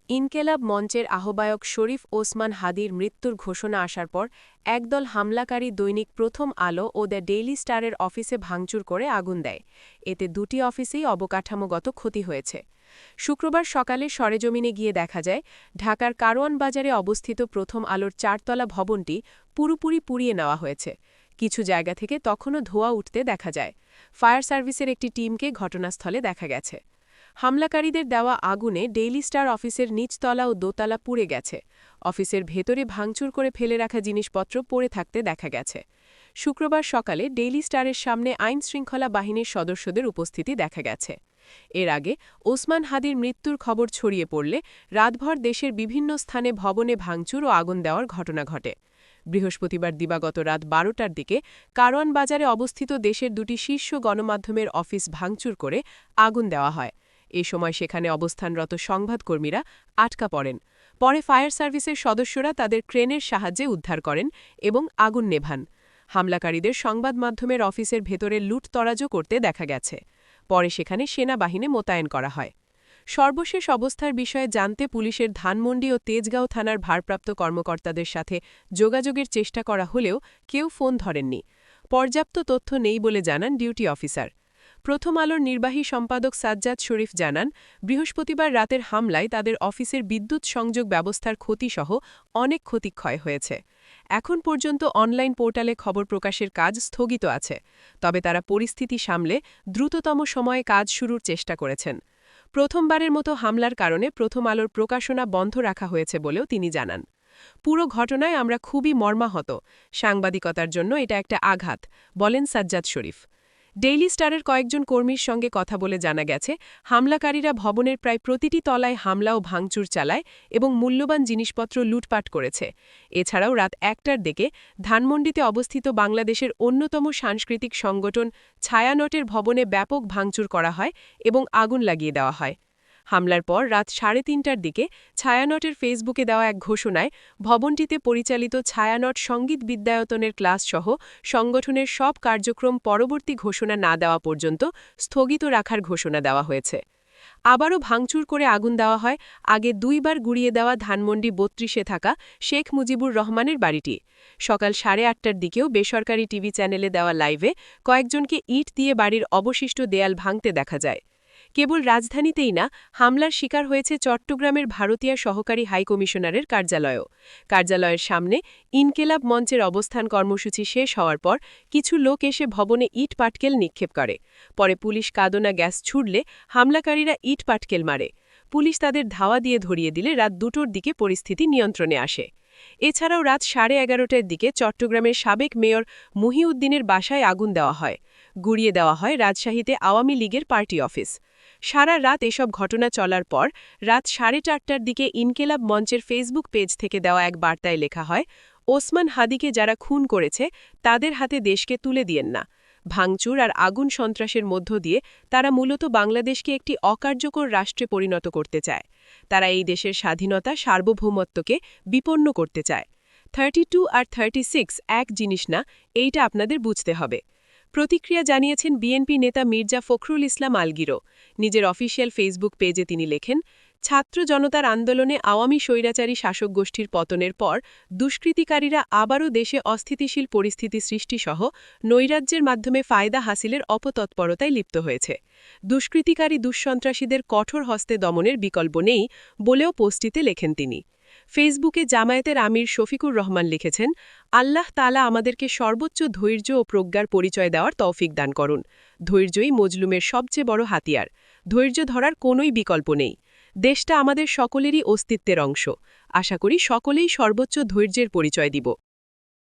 ইনকেলাব মঞ্চের আহ্বায়ক শরীফ ওসমান হাদির মৃত্যুর ঘোষণা আসার পর একদল হামলাকারী দৈনিক প্রথম আলো ও দ্য ডেইলি স্টারের অফিসে ভাঙচুর করে আগুন দেয়। এতে দুটি অফিসেই অবকাঠামোগত ক্ষতি হয়েছে। শুক্রবার সকালে সরেজমিনে গিয়ে দেখা যায়, ঢাকার কারওয়ান বাজারে অবস্থিত প্রথম আলোর চারতলা ভবনটি পুরোপুরি পুড়িয়ে নেওয়া হয়েছে। কিছু জায়গা থেকে তখনও ধোঁয়া উঠতে দেখা যায়। ফায়ার সার্ভিসের একটি টিমকে ঘটনাস্থলে দেখা গেছে। হামলাকারীদের দেওয়া আগুনে ডেইলি স্টার অফিসের নিচতলা ও দোতলা পুড়ে গেছে। অফিসের ভেতরে ভাঙচুর করে ফেলে রাখা জিনিসপত্র পড়ে থাকতে দেখা গেছে। শুক্রবার সকালে ডেইলি স্টারের সামনে আইনশৃঙ্খলা বাহিনীর সদস্যদের উপস্থিতি দেখা গেছে। এর আগে ওসমান হাদির মৃত্যুর খবর ছড়িয়ে পড়লে রাতভর দেশের বিভিন্ন স্থানে ভবনে ভাঙচুর ও আগুন দেওয়ার ঘটনা ঘটে। বৃহস্পতিবার দিবাগত রাত ১২টার দিকে কারওয়ান বাজারে অবস্থিত দেশের দুটি শীর্ষ গণমাধ্যমের অফিস ভাঙচুর করে আগুন দেওয়া হয়। এ সময় সেখানে অবস্থানরত সংবাদকর্মীরা আটকা পড়েন। পরে ফায়ার সার্ভিসের সদস্যরা তাদের ক্রেনের সাহায্যে উদ্ধার করেন এবং আগুন নেভান। হামলাকারীদের সংবাদ মাধ্যমের অফিসের ভেতরে লুটতরাজও করতে দেখা গেছে। পরে সেখানে সেনাবাহিনী মোতায়েন করা হয়। সর্বশেষ অবস্থার বিষয়ে জানতে পুলিশের ধানমন্ডি ও তেজগাঁও থানার ভারপ্রাপ্ত কর্মকর্তাদের সাথে যোগাযোগের চেষ্টা করা হলেও কেউ ফোন ধরেননি। পর্যাপ্ত তথ্য নেই বলে জানান ডিউটি অফিসার। প্রথম আলোর নির্বাহী সম্পাদক সাজ্জাদ শরীফ জানান, বৃহস্পতিবার রাতের হামলায় তাদের অফিসের বিদ্যুৎ সংযোগ ব্যবস্থার ক্ষতিসহ অনেক ক্ষতিক্ষয় হয়েছে। এখন পর্যন্ত অনলাইন পোর্টালে খবর প্রকাশের কাজ স্থগিত আছে, তবে তারা পরিস্থিতি সামলে দ্রুততম সময়ে কাজ শুরুর চেষ্টা করেছেন। প্রথমবারের মতো হামলার কারণে প্রথম আলোর প্রকাশনা বন্ধ রাখা হয়েছে বলেও তিনি জানান। পুরো ঘটনায় আমরা খুবই মর্মাহত। সাংবাদিকতার জন্য এটা একটা আঘাত, বলেন সাজ্জাদ শরীফ। ডেইলি স্টারের কয়েকজন কর্মীর সঙ্গে কথা বলে জানা গেছে, হামলাকারীরা ভবনের প্রায় প্রতিটি তলায় হামলা ও ভাঙচুর চালায় এবং মূল্যবান জিনিসপত্র লুটপাট করেছে। এছাড়াও রাত ১টার দিকে ধানমন্ডিতে অবস্থিত বাংলাদেশের অন্যতম সাংস্কৃতিক সংগঠন ছায়ানটের ভবনে ব্যাপক ভাঙচুর করা হয় এবং আগুন লাগিয়ে দেওয়া হয়। হামলার পর রাত ৩:৩০টার দিকে ছায়ানটের ফেসবুকে দেওয়া এক ঘোষণায় ভবনটিতে পরিচালিত ছায়ানট সঙ্গীত বিদ্যায়তনের ক্লাসসহ সংগঠনের সব কার্যক্রম পরবর্তী ঘোষণা না দেওয়া পর্যন্ত স্থগিত রাখার ঘোষণা দেওয়া হয়েছে। আবারও ভাঙচুর করে আগুন দেওয়া হয় আগে দুইবার গুড়িয়ে দেওয়া ধানমন্ডি ৩২-এ থাকা শেখ মুজিবুর রহমানের বাড়িটি। সকাল ৮:৩০টার দিকেও বেসরকারি টিভি চ্যানেলে দেওয়া লাইভে কয়েকজনকে ইট দিয়ে বাড়ির অবশিষ্ট দেয়াল ভাঙতে দেখা যায়। কেবল রাজধানীতেই না, হামলার শিকার হয়েছে চট্টগ্রামের ভারতীয় সহকারী হাইকমিশনারের কার্যালয়ও। কার্যালয়ের সামনে ইনকেলাব মঞ্চের অবস্থান কর্মসূচি শেষ হওয়ার পর কিছু লোক এসে ভবনে ইট পাটকেল নিক্ষেপ করে। পরে পুলিশ কাঁদনা গ্যাস ছুড়লে হামলাকারীরা ইট পাটকেল মারে। পুলিশ তাদের ধাওয়া দিয়ে ধরিয়ে দিলে রাত ২টোর দিকে পরিস্থিতি নিয়ন্ত্রণে আসে। এছাড়াও রাত ১১:৩০টার দিকে চট্টগ্রামের সাবেক মেয়র মহিউদ্দিনের বাসায় আগুন দেওয়া হয়। গুড়িয়ে দেওয়া হয় রাজশাহীতে আওয়ামী লীগের পার্টি অফিস। সারা রাত এসব ঘটনা চলার পর রাত ৪:৩০টার দিকে ইনকেলাব মঞ্চের ফেসবুক পেজ থেকে দেওয়া এক বার্তায় লেখা হয়, ওসমান হাদিকে যারা খুন করেছে তাদের হাতে দেশকে তুলে দিয়েন না। ভাঙচুর আর আগুন সন্ত্রাসের মধ্য দিয়ে তারা মূলত বাংলাদেশকে একটি অকার্যকর রাষ্ট্রে পরিণত করতে চায়। তারা এই দেশের স্বাধীনতা, সার্বভৌমত্বকে বিপন্ন করতে চায়। ৩২ আর ৩৬ এক জিনিস না, এইটা আপনাদের বুঝতে হবে। প্রতিক্রিয়া জানিয়েছেন বিএনপি নেতা মির্জা ফখরুল ইসলাম আলগিরও। নিজের অফিসিয়াল ফেসবুক পেজে তিনি লেখেন, ছাত্র জনতার আন্দোলনে আওয়ামী স্বৈরাচারী শাসক গোষ্ঠীর পতনের পর দুষ্কৃতিকারীরা আবারও দেশে অস্থিতিশীল পরিস্থিতি সৃষ্টিসহ নৈরাজ্যের মাধ্যমে ফায়দা হাসিলের অপতৎপরতায় লিপ্ত হয়েছে। দুষ্কৃতিকারী দুঃসন্ত্রাসীদের কঠোর হস্তে দমনের বিকল্প নেই বলেও পোস্টটিতে লেখেন তিনি। ফেসবুকে জামায়াতের আমির শফিকুর রহমান লিখেছেন, আল্লাহ তাআলা আমাদেরকে সর্বোচ্চ ধৈর্য ও প্রজ্ঞার পরিচয় দেওয়ার তৌফিক দান করুন। ধৈর্যই মজলুমের সবচেয়ে বড় হাতিয়ার। ধৈর্য ধরার কোনোই বিকল্প নেই। দেশটা আমাদের সকলেরই অস্তিত্বের অংশ। আশা করি সকলেই সর্বোচ্চ ধৈর্যের পরিচয় দিব।